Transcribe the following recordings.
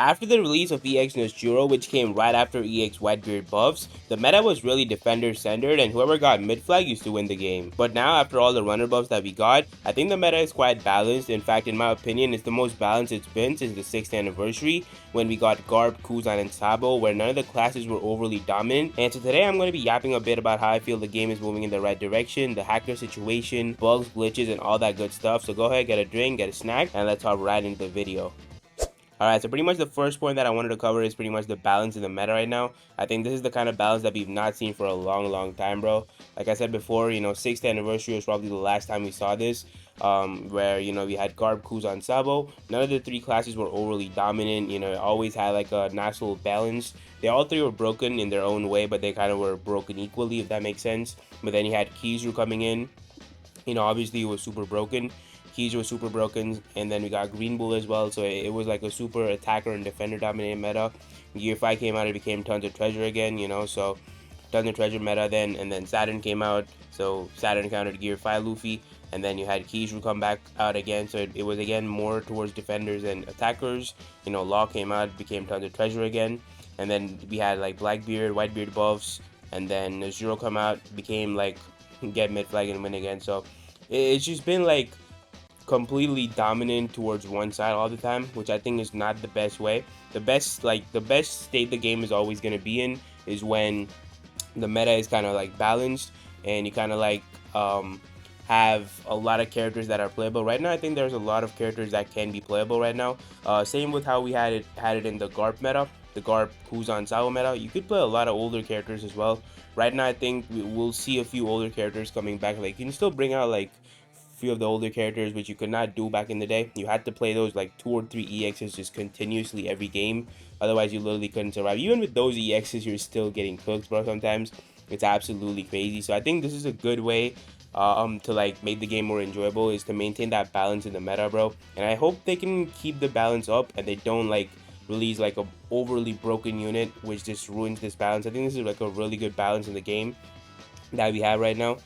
After the release of EX Noshiro, which came right after EX Whitebeard buffs, the meta was really defender centered and whoever got mid flag used to win the game. But now after all the runner buffs that we got, I think the meta is quite balanced. In fact, in my opinion, it's the most balanced it's been since the 6th anniversary when we got Garb, Kuzan, and Sabo, where none of the classes were overly dominant. And so today I'm going to be yapping a bit about how I feel the game is moving in the right direction, the hacker situation, bugs, glitches, and all that good stuff. So go ahead, get a drink, get a snack, and let's hop right into the video. Alright, so pretty much the first point that I wanted to cover is pretty much the balance in the meta right now. I think this is the kind of balance that we've not seen for a long time, bro. Like I said before, 6th anniversary was probably the last time we saw this, where, we had Garb, Kuzan, Sabo. None of the three classes were overly dominant, it always had like a nice little balance. They all three were broken in their own way, but they kind of were broken equally, if that makes sense. But then you had Kizaru coming in, obviously it was super broken. Kizaru was super broken, and then we got Green Bull as well, so it was like a super attacker and defender dominated meta. Gear 5 came out, it became Tons of Treasure again, so Tons of Treasure meta then, and then Saturn came out, so Saturn countered Gear 5 Luffy, and then you had Kizaru come back out again, so it was again more towards defenders and attackers. Law came out, became Tons of Treasure again, and then we had like Blackbeard, Whitebeard buffs, and then Zero come out, became like get mid flag and win again. So it's just been like completely dominant towards one side all the time, which I think is not the best way. The best state the game is always going to be in is when the meta is kind of like balanced and you kind of like have a lot of characters that are playable. Right now I think there's a lot of characters that can be playable right now. Same with how we had it in the Garp meta, the Garp Kuzan Sao meta. You could play a lot of older characters as well. Right now I think we'll see a few older characters coming back. Like you can still bring out like few of the older characters, which you could not do back in the day. You had to play those like 2 or 3 EXs just continuously every game, otherwise you literally couldn't survive. Even with those EXs, you're still getting cooked, bro. Sometimes it's absolutely crazy. So I think this is a good way to like make the game more enjoyable, is to maintain that balance in the meta, bro. And I hope they can keep the balance up and they don't like release like a overly broken unit which just ruins this balance. I think this is like a really good balance in the game that we have right now,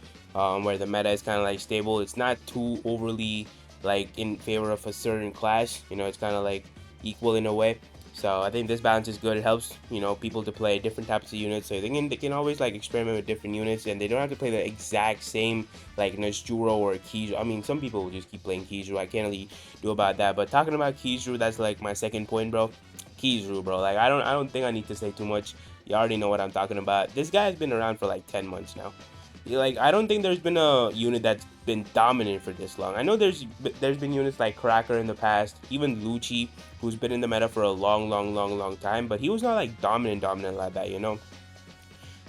where the meta is kind of like stable. It's not too overly like in favor of a certain class, it's kind of like equal in a way. So I think this balance is good. It helps people to play different types of units, so they can always like experiment with different units, and they don't have to play the exact same like Noshiro or Kizaru. I mean, some people will just keep playing Kizaru. I can't really do about that. But talking about Kizaru, that's like my second point, bro. Kizaru, bro, like I don't think I need to say too much. You already know what I'm talking about. This guy has been around for like 10 months now. Like I don't think there's been a unit that's been dominant for this long. I know there's been units like Cracker in the past, even Lucci, who's been in the meta for a long time, but he was not like dominant like that,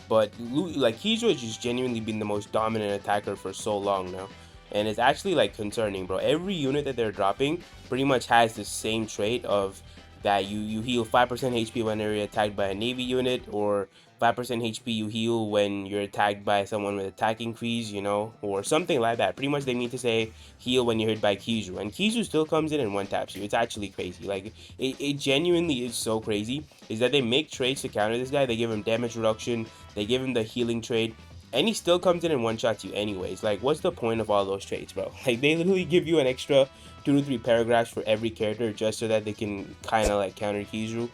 But like Kizaru has just genuinely been the most dominant attacker for so long now, and it's actually like concerning, bro. Every unit that they're dropping pretty much has the same trait of that you heal 5% HP when you're attacked by a Navy unit, or 5% HP you heal when you're attacked by someone with attack increase, or something like that. Pretty much they mean to say heal when you're hit by Kizaru, and Kizaru still comes in and one taps you. It's actually crazy. Like it genuinely is so crazy, is that they make trades to counter this guy. They give him damage reduction, they give him the healing trade, and he still comes in and one-shots you anyways. Like, what's the point of all those trades, bro? Like, they literally give you an extra 2 to 3 paragraphs for every character just so that they can kind of like counter Kizaru.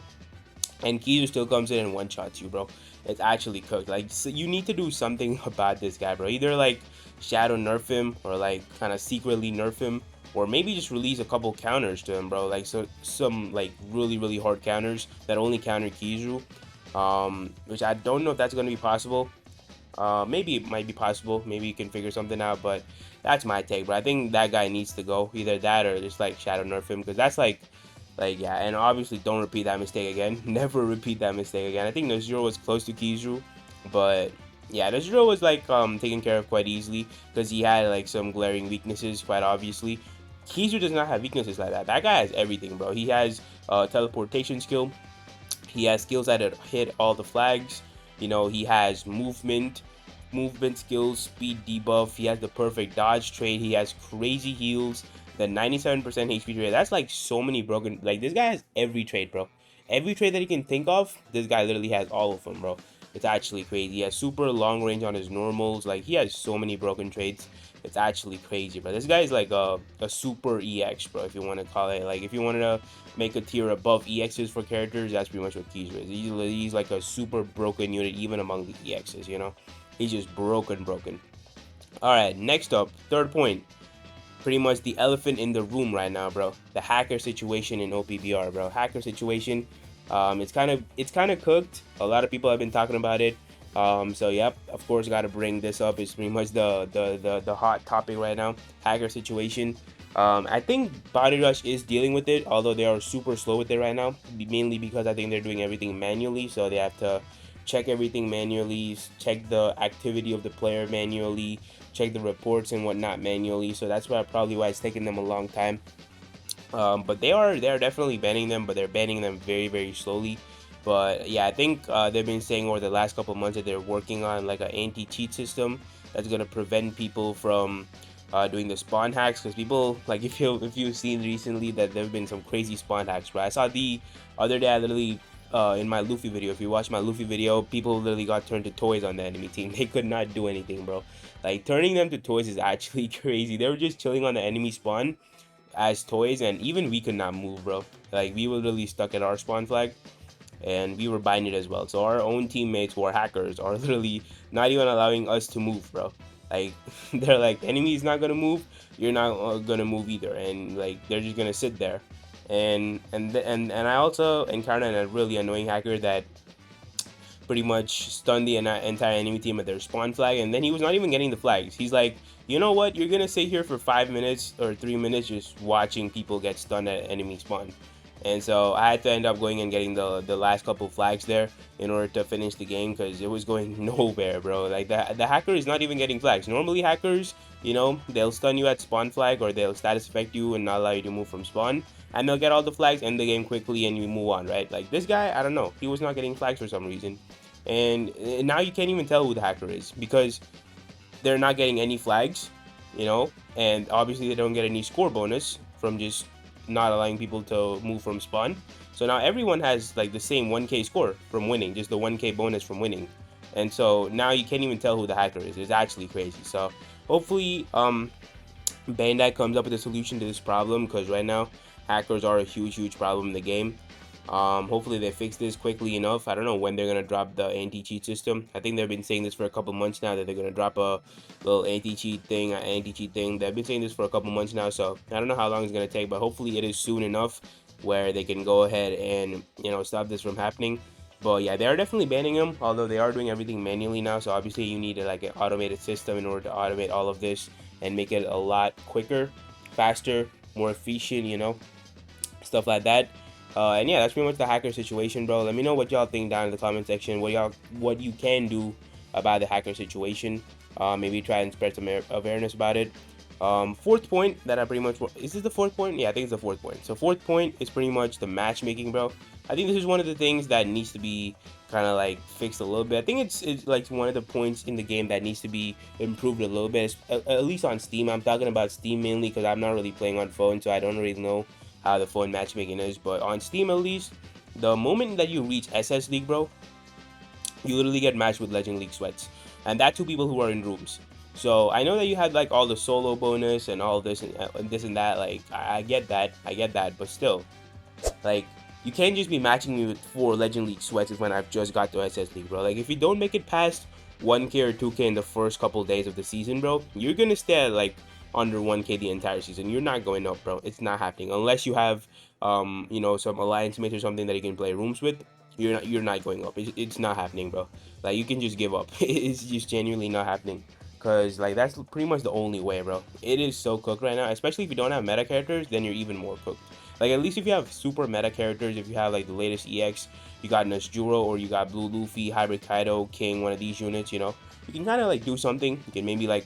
And Kizaru still comes in and one-shots you, bro. It's actually cooked. Like, so you need to do something about this guy, bro. Either like shadow nerf him, or like kind of secretly nerf him, or maybe just release a couple counters to him, bro. Like some like really hard counters that only counter Kizaru. Which I don't know if that's going to be possible. Maybe it might be possible. Maybe you can figure something out, but that's my take, bro. I think that guy needs to go. Either that or just like shadow nerf him, because that's like yeah. And obviously don't repeat that mistake again. Never repeat that mistake again. I think Noshiro was close to Kizaru, but yeah, Noshiro was like taken care of quite easily because he had like some glaring weaknesses, quite obviously. Kizaru does not have weaknesses like that. That guy has everything, bro. He has teleportation skill. He has skills that hit all the flags. He has movement skills, speed debuff. He has the perfect dodge trade. He has crazy heals, the 97% HP trade. That's like so many broken. Like, this guy has every trade, bro. Every trade that he can think of, this guy literally has all of them, bro. It's actually crazy. He has super long range on his normals. Like, he has so many broken trades. It's actually crazy, bro. This guy is like a super EX, bro, if you want to call it. Like, if you wanted to make a tier above EXs for characters, that's pretty much what Kizaru is. He's like a super broken unit, even among the EXs, you know? He's just broken. Alright, next up, third point. Pretty much the elephant in the room right now, bro. The hacker situation in OPBR, bro. Hacker situation. It's kind of cooked. A lot of people have been talking about it. So yep, of course, got to bring this up. It's pretty much the hot topic right now. Hacker situation. I think Body Rush is dealing with it, although they are super slow with it right now. Mainly because I think they're doing everything manually, so they have to check everything manually, check the activity of the player manually, check the reports and whatnot manually. So that's probably why it's taking them a long time. But they're definitely banning them, but they're banning them very slowly. But yeah, I think they've been saying over the last couple of months that they're working on like an anti-cheat system that's gonna prevent people from doing the spawn hacks. Because people, like, if you've seen recently that there've been some crazy spawn hacks, bro. I saw the other day, I literally in my Luffy video, if you watch my Luffy video, people literally got turned to toys on the enemy team. They could not do anything, bro. Like, turning them to toys is actually crazy. They were just chilling on the enemy spawn as toys, and even we could not move, bro. Like, we were literally stuck at our spawn flag, and we were binded as well. So our own teammates who are hackers are literally not even allowing us to move, bro. Like, they're like, enemy is not gonna move, you're not gonna move either, and like, they're just gonna sit there. And I also encountered a really annoying hacker that pretty much stunned the entire enemy team at their spawn flag, and then he was not even getting the flags. He's like, you know what, you're gonna sit here for 5 minutes or 3 minutes just watching people get stunned at enemy spawn. And so I had to end up going and getting the last couple flags there in order to finish the game, because it was going nowhere, bro. Like, the hacker is not even getting flags. Normally hackers, you know, they'll stun you at spawn flag, or they'll status effect you and not allow you to move from spawn, and they'll get all the flags, end the game quickly, and you move on, right? Like, this guy, I don't know, he was not getting flags for some reason. And now you can't even tell who the hacker is, because they're not getting any flags, you know, and obviously they don't get any score bonus from just not allowing people to move from spawn. So now everyone has like the same 1k score from winning, just the 1k bonus from winning. And so now you can't even tell who the hacker is. It's actually crazy. So hopefully Bandai comes up with a solution to this problem, because right now hackers are a huge problem in the game. Hopefully they fix this quickly enough. I don't know when they're gonna drop the anti-cheat system. I think they've been saying this for a couple months now, that they're gonna drop a little anti-cheat thing. They've been saying this for a couple months now, so I don't know how long it's gonna take, but hopefully it is soon enough where they can go ahead and, you know, stop this from happening. But yeah, they are definitely banning them, although they are doing everything manually now. So obviously you need like an automated system in order to automate all of this and make it a lot quicker, faster, more efficient, you know, stuff like that. And yeah, that's pretty much the hacker situation, bro. Let me know what y'all think down in the comment section. What you can do about the hacker situation. Maybe try and spread some awareness about it. Fourth point that I pretty much, is this the fourth point? Yeah, I think it's the fourth point. So fourth point is pretty much the matchmaking, bro. I think this is one of the things that needs to be kind of like fixed a little bit. I think it's like one of the points in the game that needs to be improved a little bit, at least on Steam. I'm talking about Steam mainly, because I'm not really playing on phone, so I don't really know how the phone matchmaking is. But on Steam, at least, the moment that you reach SS League, bro, you literally get matched with Legend League sweats, and that to people who are in rooms. So I know that you had like all the solo bonus and all this and this and that. Like, I get that, but still, like, you can't just be matching me with 4 Legend League sweats when I've just got to SS League, bro. Like, if you don't make it past 1k or 2k in the first couple days of the season, bro, you're gonna stay at like under 1k the entire season. You're not going up, bro. It's not happening unless you have you know, some alliance mates or something that you can play rooms with. You're not going up. It's not happening, bro. Like, you can just give up. It's just genuinely not happening, because like, that's pretty much the only way, bro. It is so cooked right now, especially if you don't have meta characters. Then you're even more cooked. Like, at least if you have super meta characters, if you have like the latest EX, you got Nesjuro, or you got Blue Luffy, Hybrid Kaido, King, one of these units, you know, you can kind of like do something. You can maybe like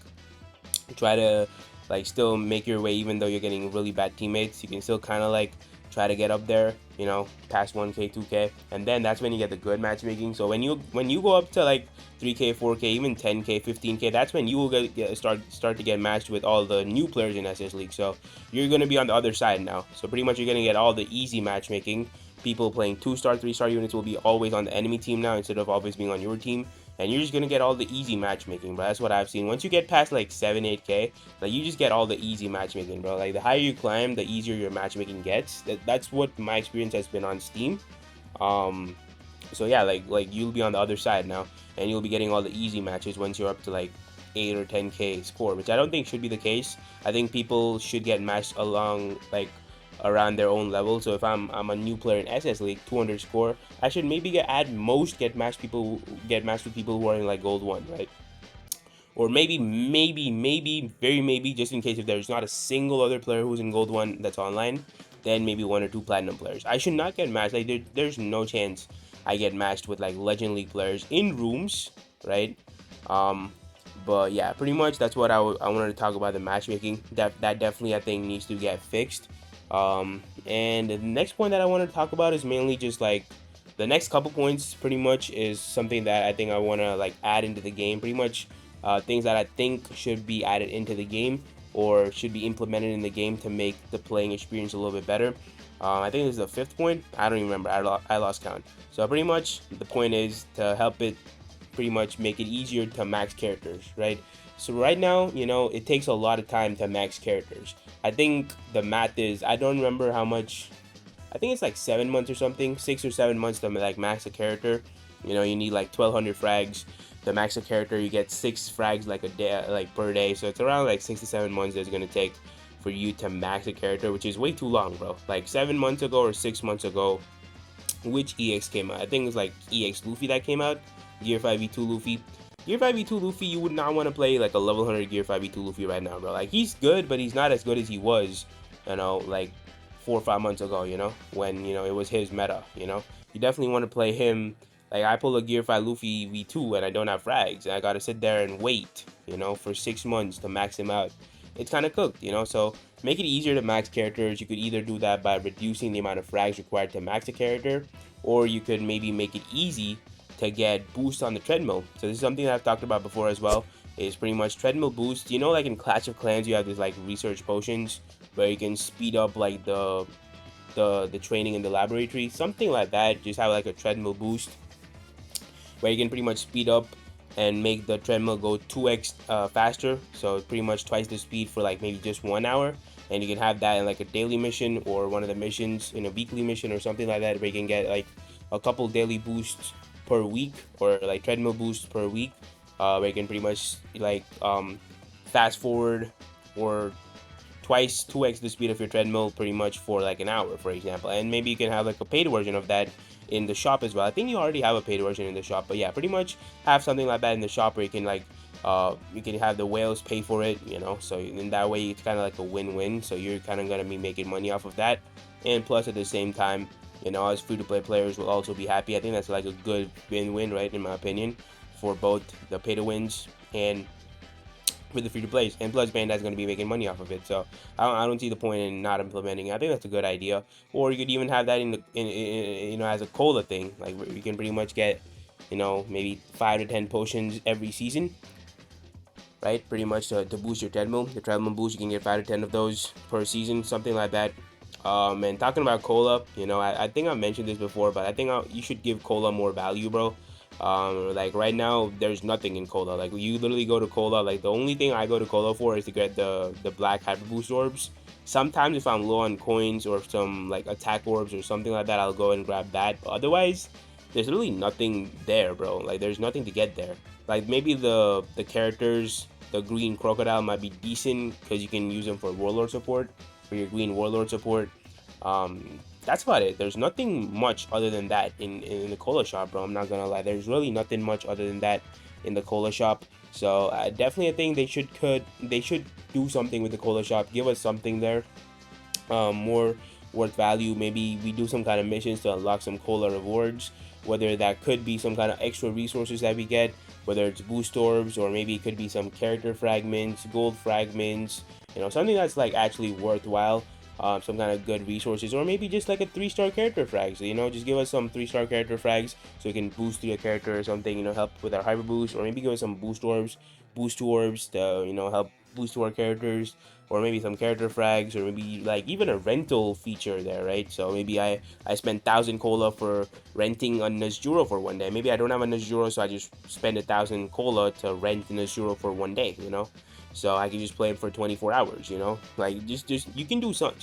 try to like still make your way, even though you're getting really bad teammates. You can still kind of like try to get up there, you know, past 1k 2k, and then that's when you get the good matchmaking. So when you go up to like 3k 4k, even 10k 15k, that's when you will start to get matched with all the new players in SS League. So you're going to be on the other side now, so pretty much you're going to get all the easy matchmaking. People playing 2-star 3-star units will be always on the enemy team now, instead of always being on your team. and you're just gonna get all the easy matchmaking, bro. That's what I've seen. Once you get past like 7-8K, like you just get all the easy matchmaking, bro. Like the higher you climb, the easier your matchmaking gets. That's what my experience has been on Steam. Um, so yeah, like you'll be on the other side now, and you'll be getting all the easy matches once you're up to like 8 or 10K score, which I don't think should be the case. I think people should get matched along like around their own level. So if I'm a new player in SS League, 200 score, I should maybe get matched with people who are in like Gold 1, right? Or maybe, very maybe, just in case if there's not a single other player who's in Gold 1 that's online, then maybe 1 or 2 Platinum players. I should not get matched. Like there's no chance I get matched with like Legend League players in rooms, right? Um, but yeah, pretty much that's what I wanted to talk about, the matchmaking. That definitely I think needs to get fixed. And the next point that I want to talk about is mainly just like the next couple points. Pretty much is something that I think I want to like add into the game. Pretty much things that I think should be added into the game or should be implemented in the game to make the playing experience a little bit better. I think this is the 5th point. I don't even remember. I lost count. So pretty much the point is to help it pretty much make it easier to max characters, right? So right now, it takes a lot of time to max characters. I think the math is, I don't remember how much. I think it's like 7 months or something, 6 or 7 months to like max a character. You need like 1,200 frags to max a character. You get 6 frags like a day, like per day. So it's around like 6 to 7 months that it's gonna take for you to max a character, which is way too long, bro. Like 7 months ago or 6 months ago, which EX came out? I think it was like EX Luffy that came out. Gear 5v2 Luffy. Gear 5v2 Luffy, you would not want to play like a level 100 Gear 5v2 Luffy right now, bro. Like he's good, but he's not as good as he was, like 4 or 5 months ago, when, it was his meta, You definitely want to play him. Like I pull a Gear 5 Luffy V2 and I don't have frags, and I gotta sit there and wait, for 6 months to max him out. It's kind of cooked, so make it easier to max characters. You could either do that by reducing the amount of frags required to max a character, or you could maybe make it easy to get boost on the treadmill. So this is something that I've talked about before as well, is pretty much treadmill boost. Like in Clash of Clans, you have these like research potions where you can speed up like the training in the laboratory, something like that. Just have like a treadmill boost where you can pretty much speed up and make the treadmill go 2x faster, so pretty much twice the speed for like maybe just 1 hour. And you can have that in like a daily mission or one of the missions in a weekly mission or something like that, where you can get like a couple daily boosts per week, or like treadmill boosts per week, where you can pretty much like fast forward or 2x the speed of your treadmill pretty much for like an hour, for example. And maybe you can have like a paid version of that in the shop as well. I think you already have a paid version in the shop, but yeah, pretty much have something like that in the shop where you can like you can have the whales pay for it, so in that way it's kind of like a win-win. So you're kind of going to be making money off of that, and plus at the same time, as free-to-play players will also be happy. I think that's like a good win-win, right, in my opinion, for both the pay-to-wins and with the free-to-plays. And plus Bandai's going to be making money off of it, so I don't see the point in not implementing it. I think that's a good idea. Or you could even have that in as a cola thing, like you can pretty much get maybe 5 to 10 potions every season, right? Pretty much to boost your treadmill. The treadmill boost, you can get 5 to 10 of those per season, something like that. And talking about cola, I think I mentioned this before, but I think you should give cola more value, bro. Like right now, there's nothing in cola. Like you literally go to cola. Like the only thing I go to cola for is to get the black hyper boost orbs. Sometimes if I'm low on coins or some like attack orbs or something like that, I'll go and grab that. But otherwise, there's really nothing there, bro. Like there's nothing to get there. Like maybe the characters, the green crocodile might be decent because you can use them for warlord support, for your green warlord support. That's about it. There's nothing much other than that in the cola shop, bro. I'm not gonna lie. There's really nothing much other than that in the cola shop. So definitely, I think they should do something with the cola shop. Give us something there, more worth value. Maybe we do some kind of missions to unlock some cola rewards. Whether that could be some kind of extra resources that we get, whether it's boost orbs, or maybe it could be some character fragments, gold fragments, something that's like actually worthwhile. Some kind of good resources, or maybe just like a 3-star character frags. Just give us some 3-star character frags so we can boost your character or something. Help with our hyper boost, or maybe give us some boost orbs, boost 2 orbs to help boost to our characters, or maybe some character frags, or maybe like even a rental feature there, right? So maybe I spend 1,000 cola for renting a Nezjuro for one day. Maybe I don't have a Nezjuro, so I just spend 1,000 cola to rent a Nezjuro for one day, you know. So I can just play it for 24 hours, you know. Like just you can do so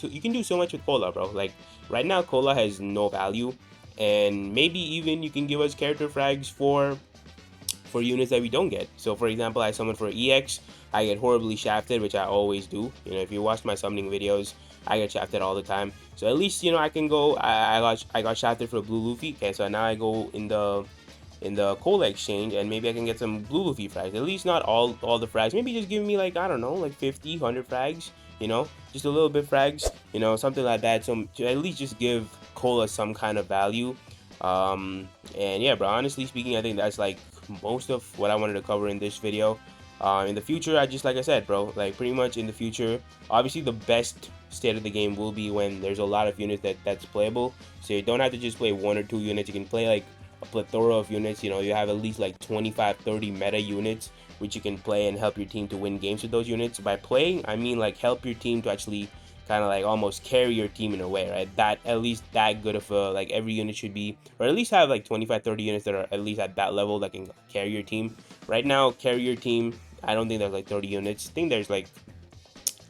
much with cola, bro. Like right now, cola has no value, and maybe even you can give us character frags for units that we don't get. So for example, I summon for EX, I get horribly shafted, which I always do. You know, if you watch my summoning videos, I get shafted all the time. So at least, you know, I can go. I got shafted for blue Luffy. Okay, so now I go in the cola exchange, and maybe I can get some blue Luffy frags. At least not all the frags. Maybe just give me like, I don't know, like 50, 100 frags. You know, just a little bit frags. You know, something like that. So to at least just give cola some kind of value. And yeah, bro, honestly speaking, I think that's like most of what I wanted to cover in this video. In the future, like I said, bro, like pretty much in the future, obviously the best state of the game will be when there's a lot of units that's playable. So you don't have to just play 1 or 2 units. You can play like a plethora of units. You know, you have at least like 25, 30 meta units which you can play and help your team to win games with those units. By playing, I mean like help your team to actually kind of like almost carry your team in a way, right? That at least that good of a, like every unit should be, or at least have like 25, 30 units that are at least at that level that can carry your team. Right now, carry your team, I don't think there's like 30 units. I think there's like,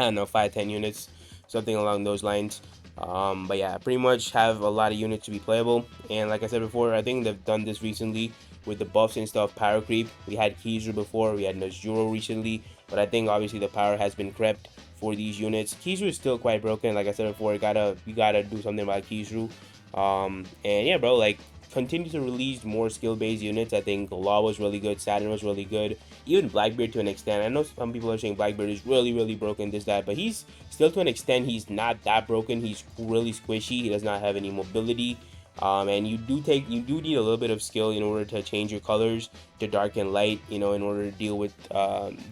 I don't know, 5, 10 units, something along those lines. But yeah, pretty much have a lot of units to be playable. And like I said before, I think they've done this recently with the buffs and stuff. Power creep, we had Kizaru before, we had Nezjuro recently, but I think obviously the power has been crept for these units. Kizaru is still quite broken. Like I said before, you gotta do something about Kizaru. And yeah, bro, like continue to release more skill-based units. I think Law was really good, Saturn was really good, even Blackbeard to an extent. I know some people are saying Blackbeard is really broken, this, that, but he's still, to an extent, he's not that broken. He's really squishy. He does not have any mobility. And you do need a little bit of skill in order to change your colors to dark and light, you know, in order to deal with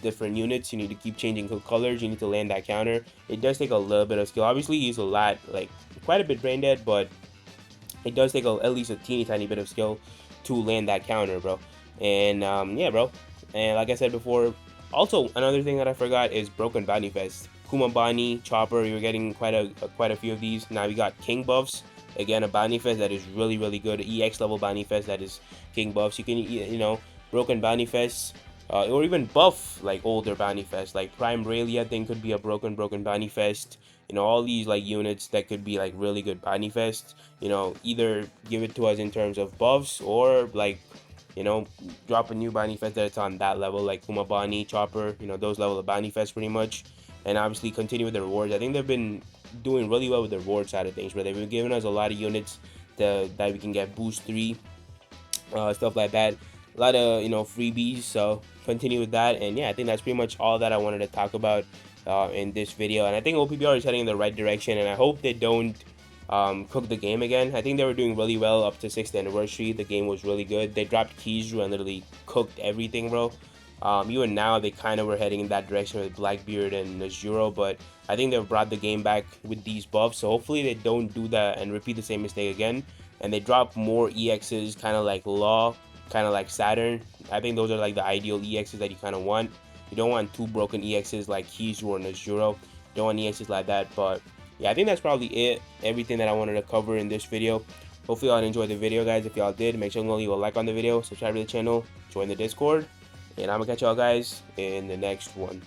different units. You need to keep changing colors. You need to land that counter. It does take a little bit of skill. Obviously, he's a lot, like quite a bit brain dead, but it does take at least a teeny tiny bit of skill to land that counter, bro. And yeah, bro. And like I said before, also another thing that I forgot is broken bounty fest. Kumabani, Chopper, you're getting quite a few of these. Now we got King buffs. Again, a bounty fest that is really good. EX level bounty fest that is King buffs. You can, you know, broken bounty fest, or even buff like older bounty fest, like Prime Rayleigh, I think could be a broken bounty fest. You know, all these like units that could be like really good bounty fest. You know, either give it to us in terms of buffs, or like, you know, drop a new bounty fest that's on that level, like Kumabani, Chopper, you know, those level of bounty fest pretty much. And obviously continue with the rewards. I think they've been doing really well with the reward side of things, but they've been giving us a lot of units that we can get boost 3, stuff like that. A lot of, you know, freebies, so continue with that. And yeah, I think that's pretty much all that I wanted to talk about in this video. And I think OPBR is heading in the right direction, and I hope they don't cook the game again. I think they were doing really well up to 6th anniversary. The game was really good. They dropped Kizaru and literally cooked everything, bro. Even now, they kind of were heading in that direction with Blackbeard and Nezjuro, but I think they've brought the game back with these buffs, so hopefully they don't do that and repeat the same mistake again, and they drop more EXs, kind of like Law, kind of like Saturn. I think those are like the ideal EXs that you kind of want. You don't want 2 broken EXs like Kizaru or Nezjuro. You don't want EXs like that, but yeah, I think that's probably it. Everything that I wanted to cover in this video. Hopefully y'all enjoyed the video, guys. If y'all did, make sure to leave a like on the video, subscribe to the channel, join the Discord, and I'm gonna catch y'all guys in the next one.